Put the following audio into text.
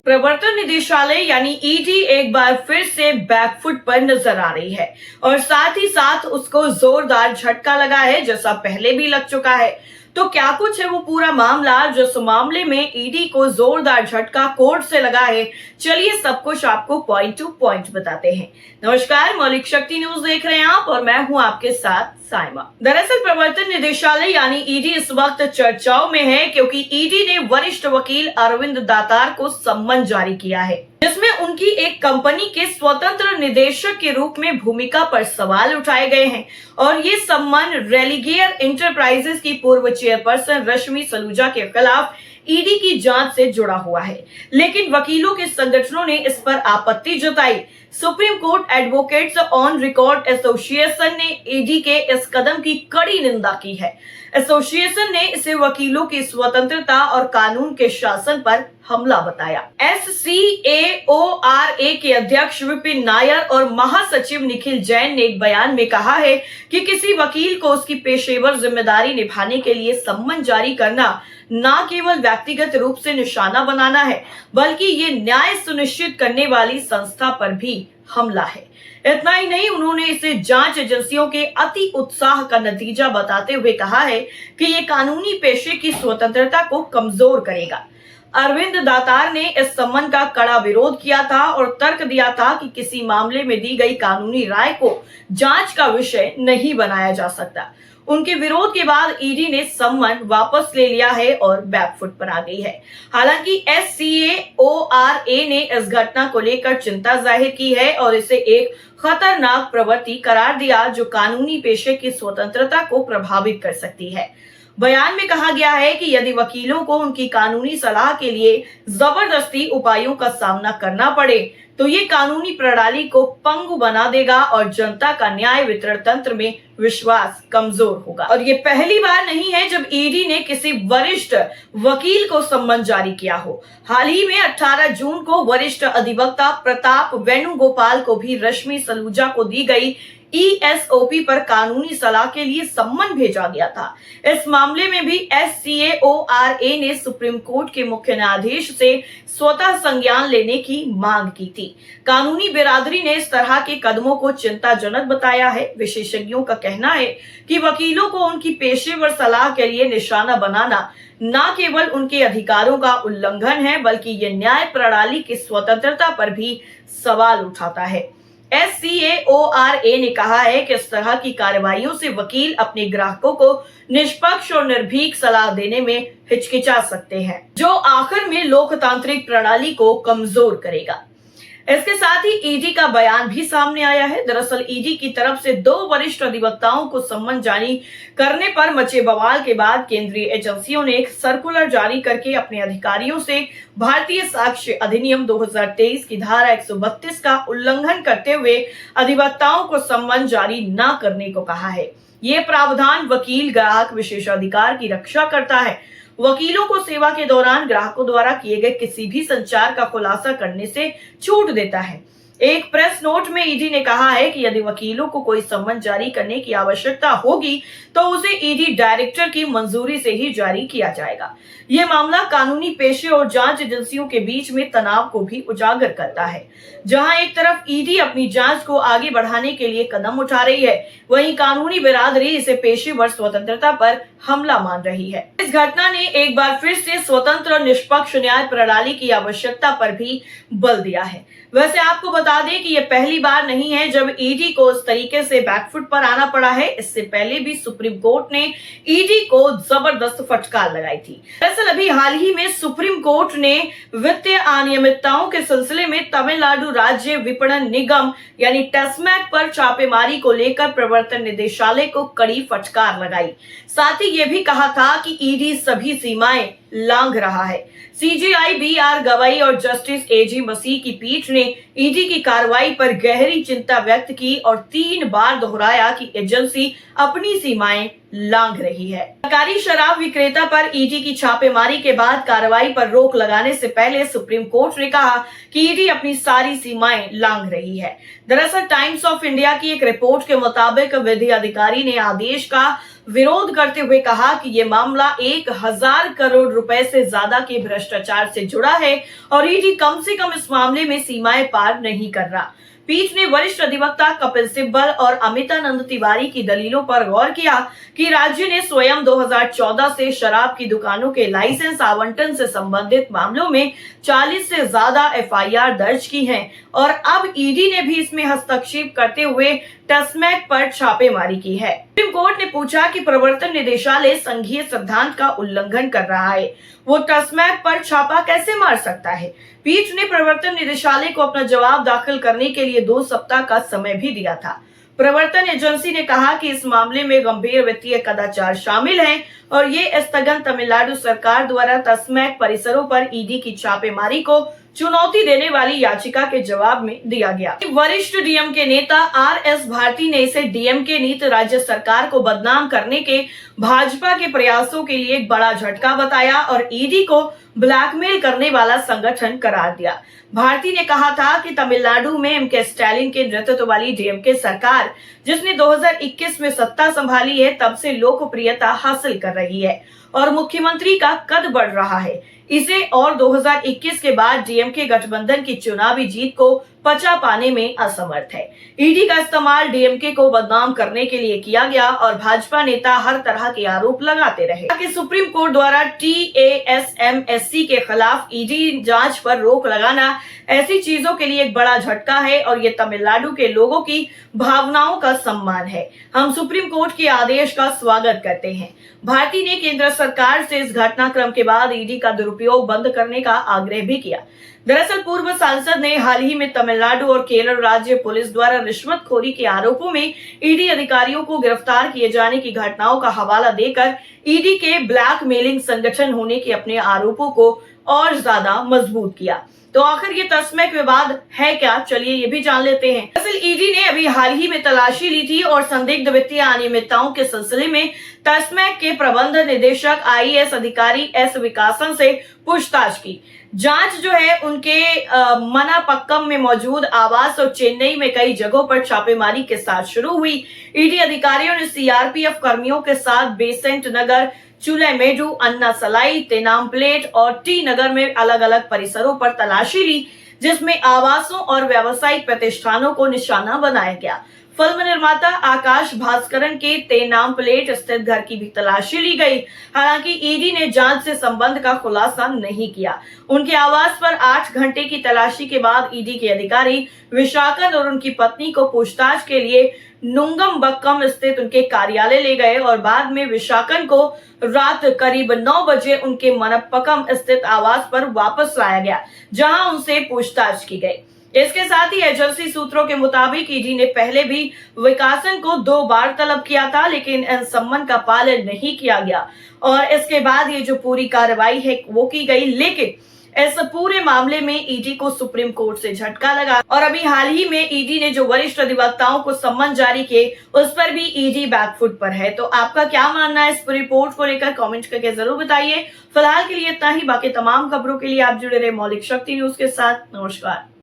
प्रवर्तन निदेशालय यानी ईडी एक बार फिर से बैकफुट पर नजर आ रही है और साथ ही साथ उसको जोरदार झटका लगा है, जैसा पहले भी लग चुका है। तो क्या कुछ है वो पूरा मामला, जिस मामले में ईडी को जोरदार झटका कोर्ट से लगा है। चलिए सब कुछ आपको पॉइंट टू पॉइंट बताते हैं। नमस्कार, मौलिक शक्ति न्यूज देख रहे हैं आप और मैं हूं आपके साथ साइमा। दरअसल प्रवर्तन निदेशालय यानी ईडी इस वक्त चर्चाओं में है क्योंकि ईडी ने वरिष्ठ वकील अरविंद दातार को सम्मन जारी किया है, जिसमें उनकी एक कंपनी के स्वतंत्र निदेशक के रूप में भूमिका पर सवाल उठाए गए हैं। और ये सम्मन रेलिगेयर इंटरप्राइजेस की पूर्व चेयरपर्सन रश्मि सलूजा के खिलाफ ईडी की जांच से जुड़ा हुआ है, लेकिन वकीलों के संगठनों ने इस पर आपत्ति जताई। Supreme court advocates on record association ने ईडी के इस कदम की कड़ी निंदा की है। एसोसिएशन ने इसे वकीलों की स्वतंत्रता और कानून के शासन पर हमला बताया। SCAORA के अध्यक्ष विपिन नायर और महासचिव निखिल जैन ने एक बयान में कहा है कि किसी वकील को उसकी पेशेवर जिम्मेदारी निभाने के लिए सम्मन जारी करना न केवल व्यक्तिगत रूप से निशाना बनाना है, बल्कि ये न्याय सुनिश्चित करने वाली संस्था पर भी हमला है। इतना ही नहीं, उन्होंने इसे जांच एजेंसियों के अति उत्साह का नतीजा बताते हुए कहा है कि ये कानूनी पेशे की स्वतंत्रता को कमजोर करेगा। अरविंद दातार ने इस सम्मन का कड़ा विरोध किया था और तर्क दिया था कि किसी मामले में दी गई कानूनी राय को जांच का विषय नहीं बनाया जा सकता। उनके विरोध के बाद ईडी ने सम्मन वापस ले लिया है और बैकफुट पर आ गई है। हालांकि SCAORA ने इस घटना को लेकर चिंता जाहिर की है और इसे एक खतरनाक प्रवृत्ति करार दिया जो कानूनी पेशे की स्वतंत्रता को प्रभावित कर सकती है। बयान में कहा गया है कि यदि वकीलों को उनकी कानूनी सलाह के लिए जबरदस्ती उपायों का सामना करना पड़े तो ये कानूनी प्रणाली को पंगु बना देगा और जनता का न्याय वितरण तंत्र में विश्वास कमजोर होगा। और ये पहली बार नहीं है जब ईडी ने किसी वरिष्ठ वकील को सम्मन जारी किया हो। हाल ही में 18 जून को वरिष्ठ अधिवक्ता प्रताप वेणुगोपाल को भी रश्मि सलूजा को दी गई ESOP पर कानूनी सलाह के लिए सम्मन भेजा गया था। इस मामले में भी SCAORA ने सुप्रीम कोर्ट के मुख्य न्यायाधीश से स्वतः संज्ञान लेने की मांग की थी। कानूनी बिरादरी ने इस तरह के कदमों को चिंताजनक बताया है। विशेषज्ञों का कहना है कि वकीलों को उनकी पेशेवर सलाह के लिए निशाना बनाना न केवल उनके अधिकारों का उल्लंघन है, बल्कि ये न्याय प्रणाली की स्वतंत्रता पर भी सवाल उठाता है। SCAORA ने कहा है कि इस तरह की कार्रवाइयों से वकील अपने ग्राहकों को निष्पक्ष और निर्भीक सलाह देने में हिचकिचा सकते हैं, जो आखिर में लोकतांत्रिक प्रणाली को कमजोर करेगा। इसके साथ ही ईडी का बयान भी सामने आया है। दरअसल ईडी की तरफ से 2 वरिष्ठ अधिवक्ताओं को सम्मन जारी करने पर मचे बवाल के बाद केंद्रीय एजेंसियों ने एक सर्कुलर जारी करके अपने अधिकारियों से भारतीय साक्ष्य अधिनियम 2023 की धारा 132 का उल्लंघन करते हुए अधिवक्ताओं को सम्मन जारी न करने को कहा है। ये प्रावधान वकील ग्राहक विशेषाधिकार की रक्षा करता है। वकीलों को सेवा के दौरान ग्राहकों द्वारा किए गए किसी भी संचार का खुलासा करने से छूट देता है। एक प्रेस नोट में ईडी ने कहा है कि यदि वकीलों को कोई सम्मन जारी करने की आवश्यकता होगी तो उसे ईडी डायरेक्टर की मंजूरी से ही जारी किया जाएगा। यह मामला कानूनी पेशे और जांच एजेंसियों के बीच में तनाव को भी उजागर करता है। जहां एक तरफ ईडी अपनी जांच को आगे बढ़ाने के लिए कदम उठा रही है, वहीं कानूनी बिरादरी इसे पेशेवर स्वतंत्रता पर हमला मान रही है। इस घटना ने एक बार फिर से स्वतंत्र और निष्पक्ष न्याय प्रणाली की आवश्यकता पर भी बल दिया है। वैसे आपको बता दें कि यह पहली बार नहीं है जब ईडी को इस तरीके से बैकफुट पर आना पड़ा है। इससे पहले भी सुप्रीम कोर्ट ने ईडी को जबरदस्त फटकार लगाई थी। दरअसल अभी हाल ही में सुप्रीम कोर्ट ने वित्तीय अनियमितताओं के सिलसिले में तमिलनाडु राज्य विपणन निगम यानी टेस्मैक पर छापेमारी को लेकर प्रवर्तन निदेशालय को कड़ी फटकार लगाई। साथ ही ये भी कहा था कि ईडी सभी सीमाएं लांघ रहा है। CJI BR गवाई और जस्टिस AG मसीह की पीठ ने ईडी की कार्रवाई पर गहरी चिंता व्यक्त की और 3 बार दोहराया कि एजेंसी अपनी सीमाएं लांघ रही है। सरकारी शराब विक्रेता पर ईडी की छापेमारी के बाद कार्रवाई पर रोक लगाने से पहले सुप्रीम कोर्ट ने कहा कि ईडी अपनी सारी सीमाएं लांघ रही है। दरअसल टाइम्स ऑफ इंडिया की एक रिपोर्ट के मुताबिक विधि अधिकारी ने आदेश का विरोध करते हुए कहा कि ये मामला 1000 करोड़ रुपए से ज्यादा के भ्रष्टाचार से जुड़ा है और ईडी कम से कम इस मामले में सीमाएं पार नहीं कर रहा। पीठ ने वरिष्ठ अधिवक्ता कपिल सिब्बल और अमितानंद तिवारी की दलीलों पर गौर किया कि राज्य ने स्वयं 2014 से शराब की दुकानों के लाइसेंस आवंटन से संबंधित मामलों में 40 से ज्यादा एफआईआर दर्ज की हैं और अब ईडी ने भी इसमें हस्तक्षेप करते हुए टस्मैक पर छापेमारी की है। सुप्रीम कोर्ट ने पूछा कि प्रवर्तन निदेशालय संघीय सिद्धांत का उल्लंघन कर रहा है, वो टस्मैक पर छापा कैसे मार सकता है। पीठ ने प्रवर्तन निदेशालय को अपना जवाब दाखिल करने के लिए 2 सप्ताह का समय भी दिया था। प्रवर्तन एजेंसी ने कहा कि इस मामले में गंभीर वित्तीय कदाचार शामिल हैं और ये स्थगन तमिलनाडु सरकार द्वारा टस्मैक परिसरों पर ईडी की छापेमारी को चुनौती देने वाली याचिका के जवाब में दिया गया। वरिष्ठ डीएमके नेता आरएस भारती ने इसे डीएमके नीति राज्य सरकार को बदनाम करने के भाजपा के प्रयासों के लिए एक बड़ा झटका बताया और ईडी को ब्लैकमेल करने वाला संगठन करार दिया। भारती ने कहा था कि तमिलनाडु में एमके स्टालिन के नेतृत्व वाली डीएमके सरकार, जिसने 2021 में सत्ता संभाली है, तब से लोकप्रियता हासिल कर रही है और मुख्यमंत्री का कद बढ़ रहा है। इसे और 2021 के बाद डीएमके गठबंधन की चुनावी जीत को पचा पाने में असमर्थ है। ईडी का इस्तेमाल डीएमके को बदनाम करने के लिए किया गया और भाजपा नेता हर तरह के आरोप लगाते रहे कि सुप्रीम कोर्ट द्वारा टीएएसएमएससी के खिलाफ ईडी जांच पर रोक लगाना ऐसी चीजों के लिए एक बड़ा झटका है और ये तमिलनाडु के लोगों की भावनाओं का सम्मान है। हम सुप्रीम कोर्ट के आदेश का स्वागत करते हैं। भारती ने केंद्र सरकार से इस घटनाक्रम के बाद ईडी का दुरुपयोग बंद करने का आग्रह भी किया। दरअसल पूर्व सांसद ने हाल ही में तमिलनाडु और केरल राज्य पुलिस द्वारा रिश्वतखोरी के आरोपों में ईडी अधिकारियों को गिरफ्तार किए जाने की घटनाओं का हवाला देकर ईडी के ब्लैकमेलिंग संगठन होने के अपने आरोपों को और ज्यादा मजबूत किया। तो आखिर ये टस्मैक विवाद है क्या, चलिए ये भी जान लेते हैं। दरअसल ईडी ने अभी हाल ही में तलाशी ली थी और संदिग्ध वित्तीय अनियमितताओं के सिलसिले में टस्मैक के प्रबंध निदेशक आईएएस अधिकारी एस विकासन से पूछताछ की। जांच जो है उनके मनापक्कम में मौजूद आवास और चेन्नई में कई जगहों पर छापेमारी के साथ शुरू हुई। ईडी अधिकारियों ने सीआरपीएफ कर्मियों के साथ बेसेंट नगर, चुलेमेडु, अन्ना सलाई, तेनामप्लेट और टी नगर में अलग अलग परिसरों पर तलाशी ली, जिसमें आवासों और व्यावसायिक प्रतिष्ठानों को निशाना बनाया गया। फिल्म निर्माता आकाश भास्करन के तेनामप्लेट स्थित घर की भी तलाशी ली गई। हालांकि ईडी ने जांच से संबंध का खुलासा नहीं किया। उनके आवास पर 8 घंटे की तलाशी के बाद ईडी के अधिकारी विशाखन और उनकी पत्नी को पूछताछ के लिए नुंगमबक्कम स्थित उनके कार्यालय ले गए और बाद में विशाखन को रात करीब 9 बजे उनके मनप्पकम स्थित आवास पर वापस लाया गया, जहां उनसे पूछताछ की गई। इसके साथ ही एजेंसी सूत्रों के मुताबिक ईडी ने पहले भी विकासन को 2 बार तलब किया था, लेकिन इन सम्मन का पालन नहीं किया गया और इसके बाद ये जो पूरी कार्रवाई है वो की गई। लेकिन इस पूरे मामले में ईडी को सुप्रीम कोर्ट से झटका लगा और अभी हाल ही में ईडी ने जो वरिष्ठ अधिवक्ताओं को सम्मन जारी किए उस पर भी ईडी बैकफुट पर है। तो आपका क्या मानना है इस रिपोर्ट को लेकर, कमेंट करके जरूर बताइए। फिलहाल के लिए इतना ही, बाकी तमाम खबरों के लिए आप जुड़े रहे मौलिक शक्ति न्यूज के साथ। नमस्कार।